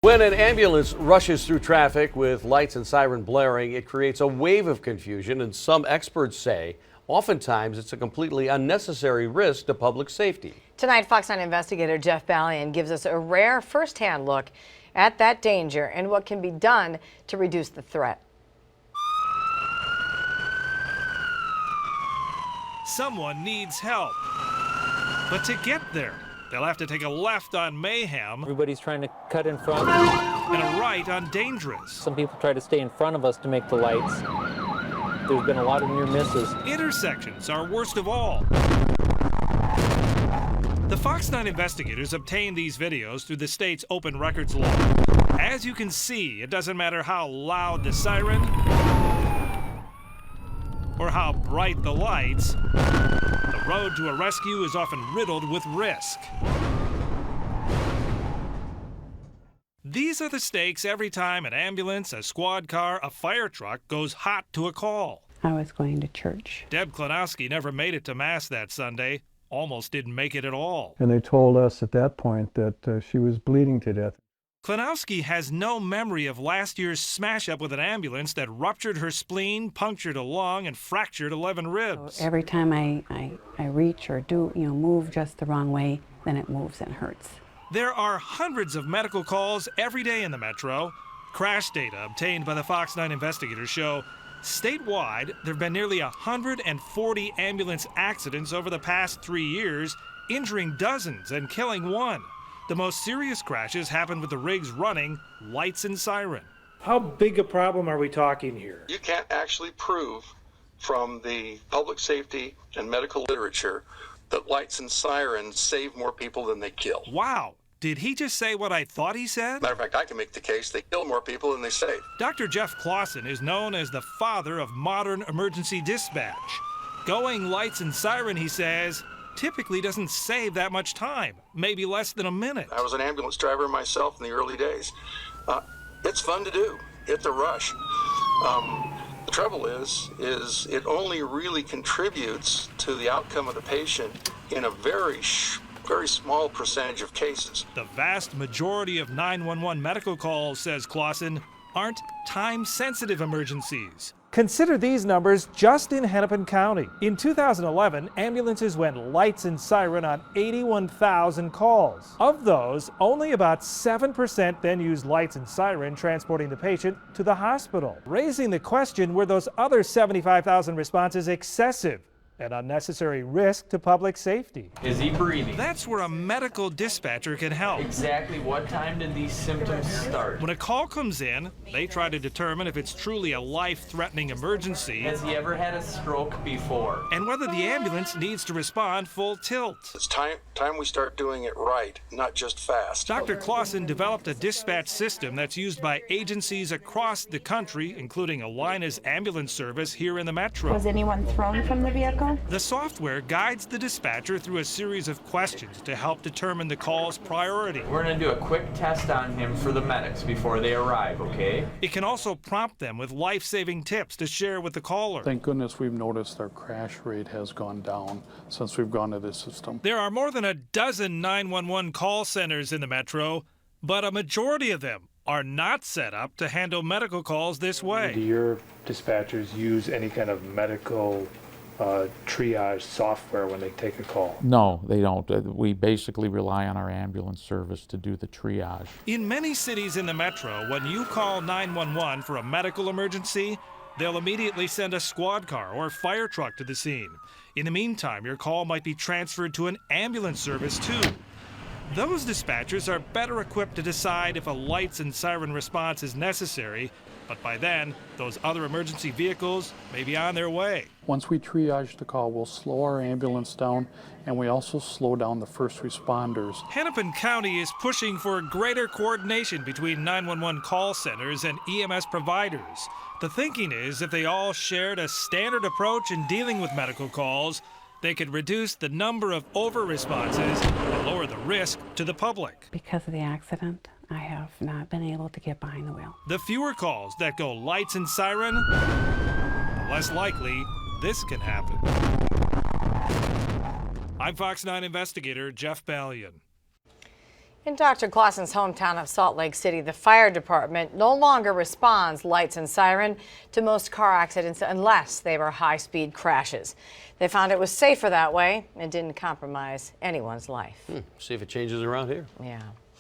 When an ambulance rushes through traffic with lights and siren blaring, it creates a wave of confusion, and some experts say oftentimes it's a completely unnecessary risk to public safety. Tonight, Fox 9 investigator Jeff Ballion gives us a rare firsthand look at that danger and what can be done to reduce the threat. Someone needs help, but to get there, they'll have to take a left on Mayhem. Everybody's trying to cut in front. And a right on Dangerous. Some people try to stay in front of us to make the lights. There's been a lot of near misses. Intersections are worst of all. The Fox 9 investigators obtained these videos through the state's open records law. As you can see, it doesn't matter how loud the siren or how bright the lights, the road to a rescue is often riddled with risk. These are the stakes every time an ambulance, a squad car, a fire truck goes hot to a call. I was going to church. Deb Klanowski never made it to Mass that Sunday, almost didn't make it at all. And they told us at that point that she was bleeding to death. Klanowski has no memory of last year's smash-up with an ambulance that ruptured her spleen, punctured a lung, and fractured 11 ribs. So every time I reach or do, move just the wrong way, then it moves and hurts. There are hundreds of medical calls every day in the metro. Crash data obtained by the Fox 9 investigators show statewide there have been nearly 140 ambulance accidents over the past 3 years, injuring dozens and killing one. The most serious crashes happened with the rigs running lights and siren. How big a problem are we talking here? You can't actually prove from the public safety and medical literature that lights and sirens save more people than they kill. Wow, did he just say what I thought he said? Matter of fact, I can make the case they kill more people than they save. Dr. Jeff Clausen is known as the father of modern emergency dispatch. Going lights and siren, he says, typically doesn't save that much time, maybe less than a minute. I was an ambulance driver myself in the early days. It's fun to do. It's a rush. The trouble is it only really contributes to the outcome of the patient in a very small percentage of cases. The vast majority of 911 medical calls, says Clausen, aren't time-sensitive emergencies. Consider these numbers just in Hennepin County. In 2011, ambulances went lights and siren on 81,000 calls. Of those, only about 7% then used lights and siren transporting the patient to the hospital, raising the question, were those other 75,000 responses excessive? An unnecessary risk to public safety. Is he breathing? That's where a medical dispatcher can help. Exactly what time did these symptoms start? When a call comes in, they try to determine if it's truly a life-threatening emergency. Has he ever had a stroke before? And whether the ambulance needs to respond full tilt. It's time we start doing it right, not just fast. Dr. Clausen developed a dispatch system that's used by agencies across the country, including Alina's ambulance service here in the metro. Was anyone thrown from the vehicle? The software guides the dispatcher through a series of questions to help determine the call's priority. We're going to do a quick test on him for the medics before they arrive, okay? It can also prompt them with life-saving tips to share with the caller. Thank goodness we've noticed our crash rate has gone down since we've gone to this system. There are more than a dozen 911 call centers in the metro, but a majority of them are not set up to handle medical calls this way. Do your dispatchers use any kind of medical triage software when they take a call? No, they don't. We basically rely on our ambulance service to do the triage. In many cities in the metro, when you call 911 for a medical emergency, they'll immediately send a squad car or fire truck to the scene. In the meantime, your call might be transferred to an ambulance service too. Those dispatchers are better equipped to decide if a lights and siren response is necessary, but by then, those other emergency vehicles may be on their way. Once we triage the call, we'll slow our ambulance down, and we also slow down the first responders. Hennepin County is pushing for greater coordination between 911 call centers and EMS providers. The thinking is if they all shared a standard approach in dealing with medical calls, they could reduce the number of over-responses and lower the risk to the public. Because of the accident, I have not been able to get behind the wheel. The fewer calls that go lights and siren, the less likely this can happen. I'm Fox 9 investigator Jeff Ballion. In Dr. Clausen's hometown of Salt Lake City, the fire department no longer responds lights and siren to most car accidents unless they were high-speed crashes. They found it was safer that way and didn't compromise anyone's life. See if it changes around here. Yeah.